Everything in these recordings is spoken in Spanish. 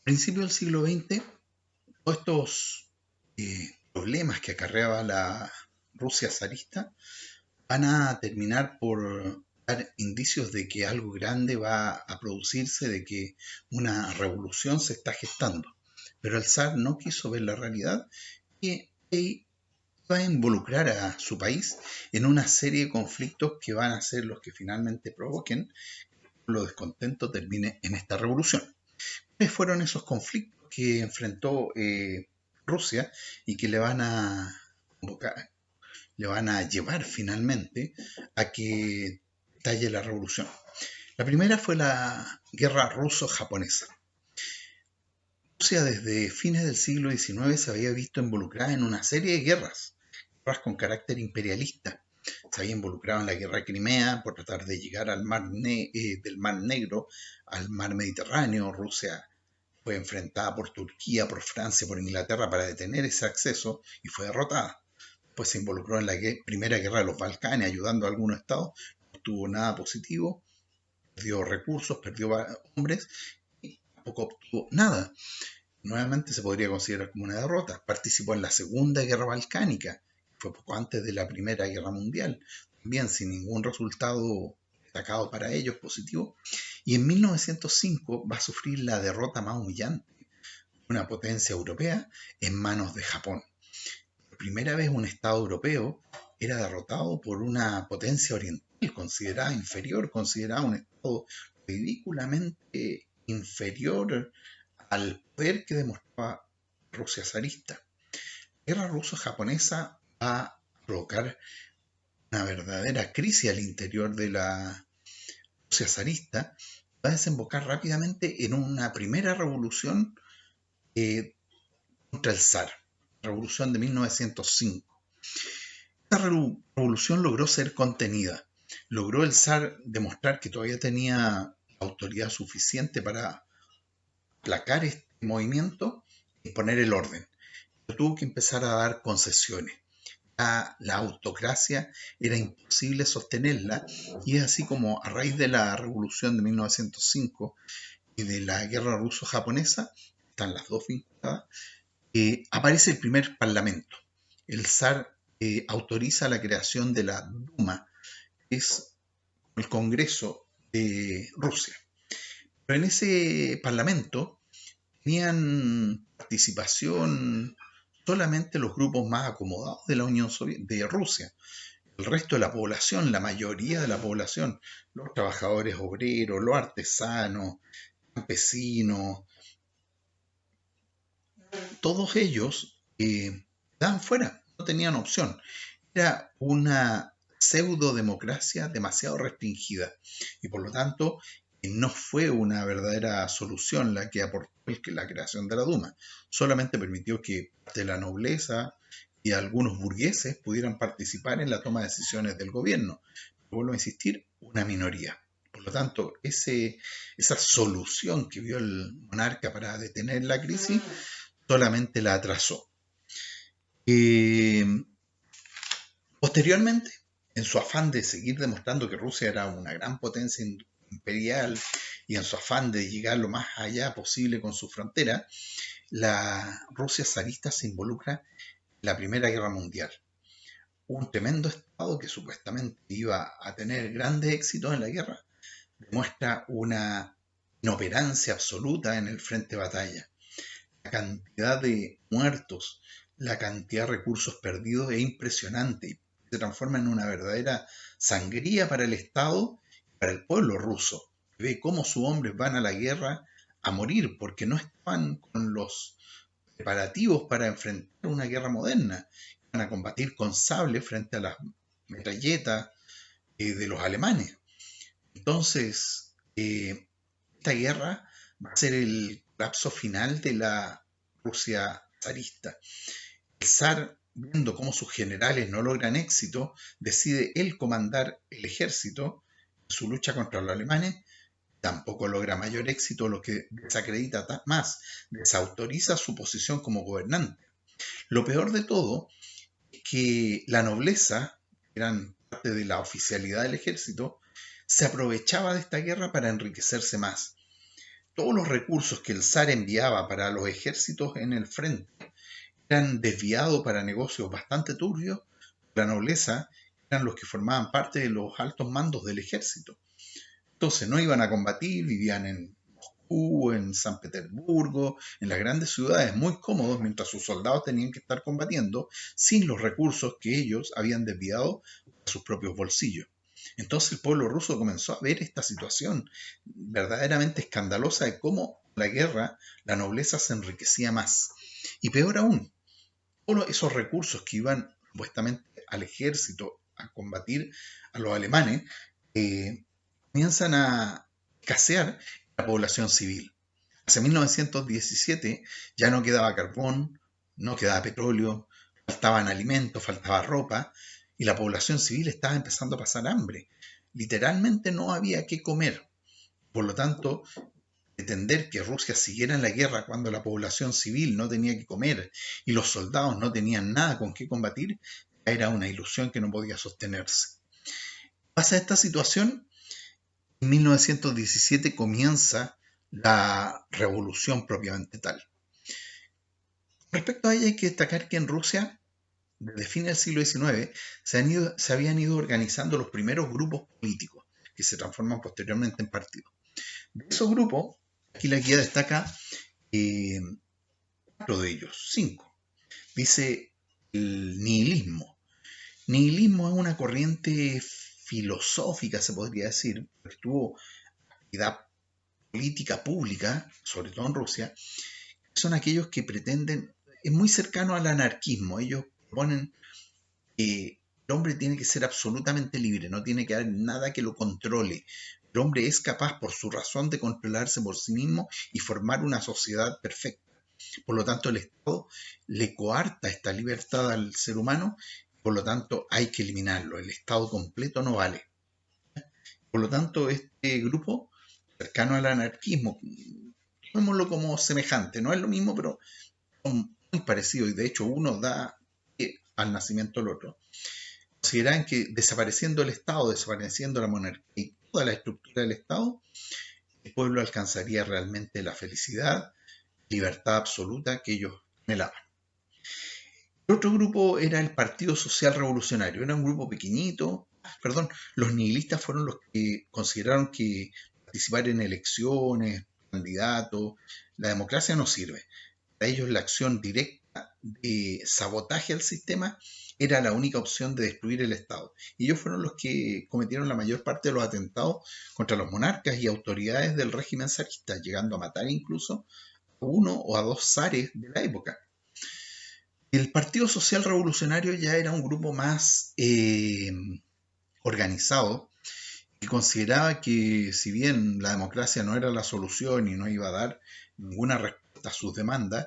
principio del siglo XX, todos estos problemas que acarreaba la Rusia zarista van a terminar por dar indicios de que algo grande va a producirse, de que una revolución se está gestando. Pero el zar no quiso ver la realidad y va a involucrar a su país en una serie de conflictos que van a ser los que finalmente provoquen que lo descontento termine en esta revolución. ¿Cuáles fueron esos conflictos que enfrentó Rusia y que convocar, le van a llevar finalmente a que estalle la revolución? La primera fue la guerra ruso-japonesa. Rusia desde fines del siglo XIX se había visto involucrada en una serie de guerras con carácter imperialista. Se había involucrado en la guerra de Crimea por tratar de llegar del Mar Negro al mar Mediterráneo. Rusia fue enfrentada por Turquía, por Francia, por Inglaterra para detener ese acceso y fue derrotada. Después se involucró en la primera guerra de los Balcanes, ayudando a algunos estados. No tuvo nada positivo, perdió recursos, perdió hombres y tampoco obtuvo nada. Nuevamente se podría considerar como una derrota. Participó en la Segunda Guerra Balcánica, fue poco antes de la Primera Guerra Mundial, también sin ningún resultado destacado para ellos positivo. Y en 1905 va a sufrir la derrota más humillante de una potencia europea en manos de Japón. Por primera vez un Estado europeo era derrotado por una potencia oriental considerada inferior, considerada un Estado ridículamente inferior al poder que demostraba Rusia zarista. La guerra ruso-japonesa va a provocar una verdadera crisis al interior de la Rusia zarista, va a desembocar rápidamente en una primera revolución eh, contra el zar, revolución de 1905. Esta revolución logró ser contenida, logró el zar demostrar que todavía tenía autoridad suficiente para aplacar este movimiento y poner el orden. Pero tuvo que empezar a dar concesiones. La autocracia era imposible sostenerla y es así como a raíz de la revolución de 1905 y de la guerra ruso-japonesa, están las dos vinculadas, aparece el primer parlamento. El zar autoriza la creación de la Duma, que es el Congreso de Rusia. Pero en ese parlamento tenían participación solamente los grupos más acomodados de la Unión Soviética, de Rusia. El resto de la población, la mayoría de la población, los trabajadores obreros, los artesanos, campesinos, todos ellos estaban fuera, no tenían opción. Era una pseudo democracia demasiado restringida y por lo tanto no fue una verdadera solución la que aportó la creación de la Duma. Solamente permitió que de la nobleza y algunos burgueses pudieran participar en la toma de decisiones del gobierno. Pero vuelvo a insistir, una minoría. Por lo tanto, esa solución que vio el monarca para detener la crisis solamente la atrasó. Eh, Posteriormente, en su afán de seguir demostrando que Rusia era una gran potencia imperial y en su afán de llegar lo más allá posible con su frontera, la Rusia zarista se involucra en la Primera Guerra Mundial. Un tremendo Estado que supuestamente iba a tener grandes éxitos en la guerra, demuestra una inoperancia absoluta en el frente de batalla. La cantidad de muertos, la cantidad de recursos perdidos es impresionante y se transforma en una verdadera sangría para el Estado y para el pueblo ruso. Ve cómo sus hombres van a la guerra a morir porque no estaban con los preparativos para enfrentar una guerra moderna. Van a combatir con sable frente a las metralletas de los alemanes. Entonces, esta guerra va a ser el colapso final de la Rusia zarista. El zar, viendo cómo sus generales no logran éxito, decide él comandar el ejército en su lucha contra los alemanes. Tampoco logra mayor éxito, lo que desacredita más, desautoriza su posición como gobernante. Lo peor de todo es que la nobleza, que eran parte de la oficialidad del ejército, se aprovechaba de esta guerra para enriquecerse más. todos los recursos que el zar enviaba para los ejércitos en el frente eran desviados para negocios bastante turbios. La nobleza eran los que formaban parte de los altos mandos del ejército. Entonces no iban a combatir, vivían en Moscú, en San Petersburgo, en las grandes ciudades, muy cómodos, mientras sus soldados tenían que estar combatiendo sin los recursos que ellos habían desviado a sus propios bolsillos. Entonces el pueblo ruso comenzó a ver esta situación verdaderamente escandalosa de cómo la guerra, la nobleza se enriquecía más. Y peor aún, todos esos recursos que iban supuestamente al ejército a combatir a los alemanes, comienzan a escasear la población civil. Hacia 1917 ya no quedaba carbón, no quedaba petróleo, faltaban alimentos, faltaba ropa, y la población civil estaba empezando a pasar hambre. Literalmente no había qué comer. Por lo tanto, pretender que Rusia siguiera en la guerra cuando la población civil no tenía que comer y los soldados no tenían nada con qué combatir, era una ilusión que no podía sostenerse. Pasa esta situación, en 1917 comienza la revolución propiamente tal. Respecto a ella hay que destacar que en Rusia, desde fines del siglo XIX, se habían ido organizando los primeros grupos políticos que se transforman posteriormente en partidos. De esos grupos, aquí la guía destaca 4 de ellos, 5. Dice el nihilismo. Nihilismo es una corriente filosófica, se podría decir, que tuvo actividad política pública, sobre todo en Rusia. Son aquellos que pretenden, es muy cercano al anarquismo. Ellos proponen que el hombre tiene que ser absolutamente libre, no tiene que haber nada que lo controle. El hombre es capaz por su razón de controlarse por sí mismo y formar una sociedad perfecta. Por lo tanto, el Estado le coarta esta libertad al ser humano, por lo tanto hay que eliminarlo. El Estado completo no vale. Por lo tanto, este grupo, cercano al anarquismo, tomémoslo como semejante, no es lo mismo, pero son muy parecidos, y de hecho uno da al nacimiento del otro. Consideran que desapareciendo el Estado, desapareciendo la monarquía y toda la estructura del Estado, el pueblo alcanzaría realmente la felicidad, libertad absoluta que ellos anhelaban. El otro grupo era el Partido Social Revolucionario, era un grupo pequeñito, los nihilistas fueron los que consideraron que participar en elecciones, candidatos, la democracia no sirve. Para ellos la acción directa de sabotaje al sistema era la única opción de destruir el Estado. Y ellos fueron los que cometieron la mayor parte de los atentados contra los monarcas y autoridades del régimen zarista, llegando a matar incluso a uno o a dos zares de la época. El Partido Social Revolucionario ya era un grupo más organizado, que consideraba que si bien la democracia no era la solución y no iba a dar ninguna respuesta a sus demandas,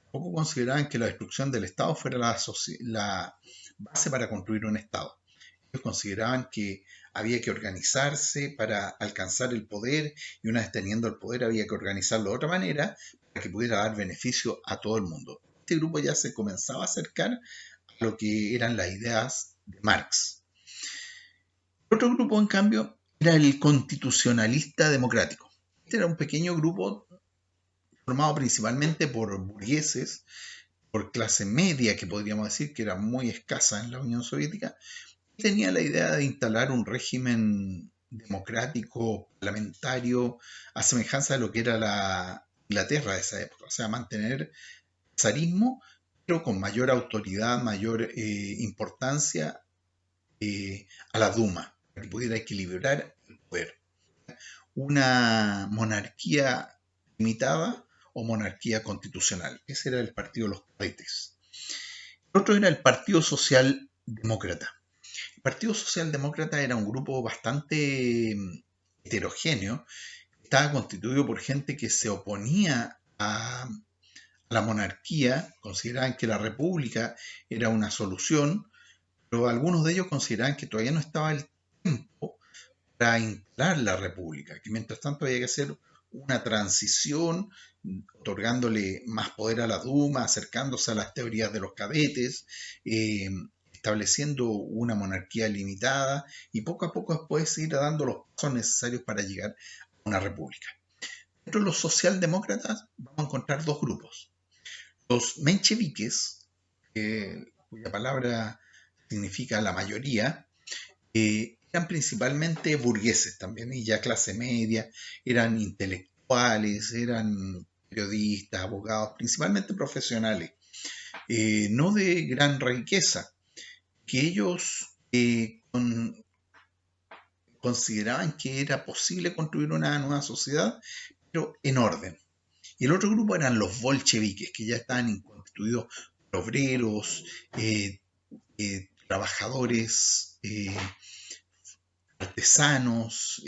tampoco consideraban que la destrucción del Estado fuera la base para construir un Estado. Ellos consideraban que había que organizarse para alcanzar el poder, y una vez teniendo el poder había que organizarlo de otra manera para que pudiera dar beneficio a todo el mundo. Este grupo ya se comenzaba a acercar a lo que eran las ideas de Marx. Otro grupo, en cambio, era el constitucionalista democrático. Este era un pequeño grupo formado principalmente por burgueses, por clase media, que podríamos decir que era muy escasa en la Unión Soviética, y tenía la idea de instalar un régimen democrático, parlamentario, a semejanza de lo que era la Inglaterra de esa época, o sea, mantener zarismo, pero con mayor autoridad, mayor importancia a la Duma, para que pudiera equilibrar el poder. Una monarquía limitada o monarquía constitucional. Ese era el partido de los cadetes. El otro era el Partido Socialdemócrata. El Partido Socialdemócrata era un grupo bastante heterogéneo. Estaba constituido por gente que se oponía a la monarquía, consideraban que la república era una solución, pero algunos de ellos consideraban que todavía no estaba el tiempo para instalar la república, que mientras tanto había que hacer una transición, otorgándole más poder a la Duma, acercándose a las teorías de los cadetes, estableciendo una monarquía limitada y poco a poco después ir dando los pasos necesarios para llegar a una república. Dentro de los socialdemócratas vamos a encontrar dos grupos. Los mencheviques, cuya palabra significa la mayoría, eran principalmente burgueses también, y ya clase media, eran intelectuales, eran periodistas, abogados, principalmente profesionales, no de gran riqueza, que ellos consideraban que era posible construir una nueva sociedad, pero en orden. Y el otro grupo eran los bolcheviques, que ya estaban constituidos por obreros, trabajadores, artesanos,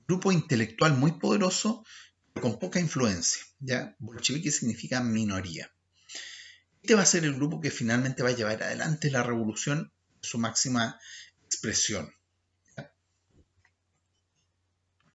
grupo intelectual muy poderoso, pero con poca influencia. ¿Ya? Bolchevique significa minoría. Este va a ser el grupo que finalmente va a llevar adelante la revolución en su máxima expresión.